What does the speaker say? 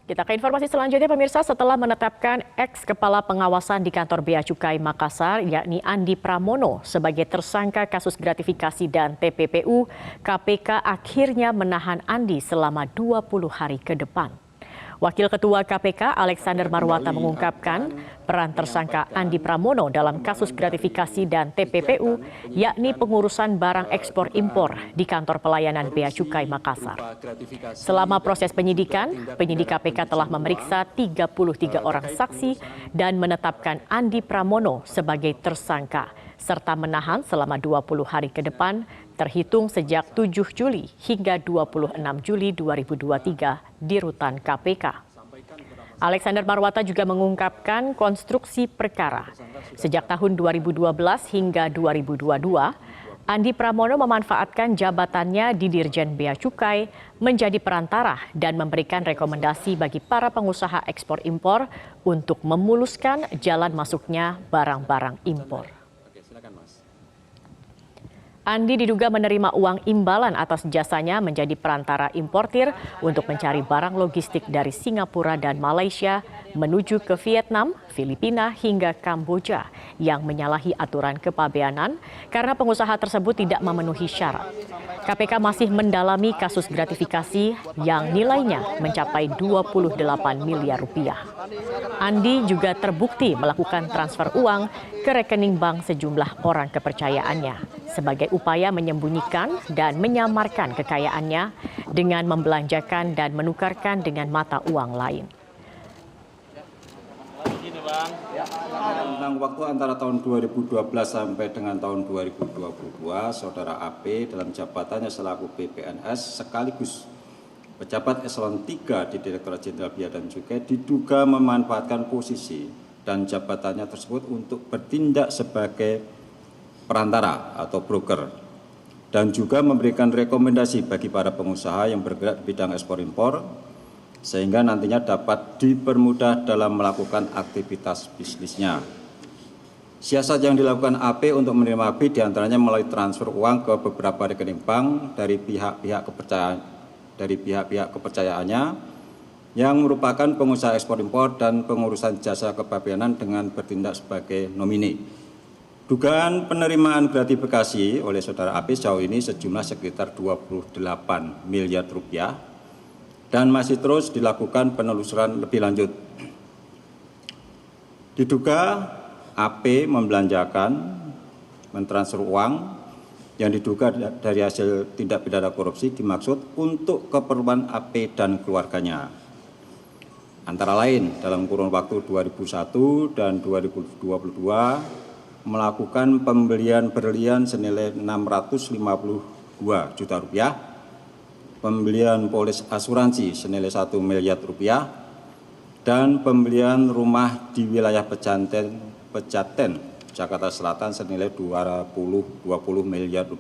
Kita ke informasi selanjutnya pemirsa, setelah menetapkan ex-kepala pengawasan di kantor Bea Cukai Makassar yakni Andi Pramono sebagai tersangka kasus gratifikasi dan TPPU, KPK akhirnya menahan Andi selama 20 hari ke depan. Wakil Ketua KPK Alexander Marwata mengungkapkan peran tersangka Andi Pramono dalam kasus gratifikasi dan TPPU yakni pengurusan barang ekspor impor di kantor pelayanan Bea Cukai Makassar. Selama proses penyidikan, penyidik KPK telah memeriksa 33 orang saksi dan menetapkan Andi Pramono sebagai tersangka serta menahan selama 20 hari ke depan terhitung sejak 7 Juli hingga 26 Juli 2023 di rutan KPK. Alexander Marwata juga mengungkapkan konstruksi perkara. Sejak tahun 2012 hingga 2022, Andi Pramono memanfaatkan jabatannya di Dirjen Bea Cukai menjadi perantara dan memberikan rekomendasi bagi para pengusaha ekspor impor untuk memuluskan jalan masuknya barang-barang impor. Andi diduga menerima uang imbalan atas jasanya menjadi perantara importir untuk mencari barang logistik dari Singapura dan Malaysia menuju ke Vietnam, Filipina hingga Kamboja yang menyalahi aturan kepabeanan karena pengusaha tersebut tidak memenuhi syarat. KPK masih mendalami kasus gratifikasi yang nilainya mencapai 28 miliar rupiah. Andi juga terbukti melakukan transfer uang ke rekening bank sejumlah orang kepercayaannya sebagai upaya menyembunyikan dan menyamarkan kekayaannya dengan membelanjakan dan menukarkan dengan mata uang lain. Tentang waktu antara tahun 2012 sampai dengan tahun 2022, Saudara AP dalam jabatannya selaku PPNS sekaligus pejabat eselon 3 di Direktorat Jenderal Bea dan Cukai diduga memanfaatkan posisi dan jabatannya tersebut untuk bertindak sebagai perantara atau broker dan juga memberikan rekomendasi bagi para pengusaha yang bergerak di bidang ekspor impor sehingga nantinya dapat dipermudah dalam melakukan aktivitas bisnisnya. Siasat yang dilakukan AP untuk menerima B diantaranya melalui transfer uang ke beberapa rekening bank dari pihak-pihak kepercayaannya yang merupakan pengusaha ekspor impor dan pengurusan jasa kepabeanan dengan bertindak sebagai nomine. Dugaan penerimaan gratifikasi oleh Saudara AP sejauh ini sejumlah sekitar 28 miliar rupiah dan masih terus dilakukan penelusuran lebih lanjut. Diduga AP membelanjakan, mentransfer uang yang diduga dari hasil tindak pidana korupsi dimaksud untuk keperluan AP dan keluarganya. Antara lain dalam kurun waktu 2001 dan 2022 melakukan pembelian berlian senilai 652 juta rupiah, pembelian polis asuransi senilai 1 miliar rupiah, dan pembelian rumah di wilayah Pejaten, Jakarta Selatan senilai 20 miliar rupiah.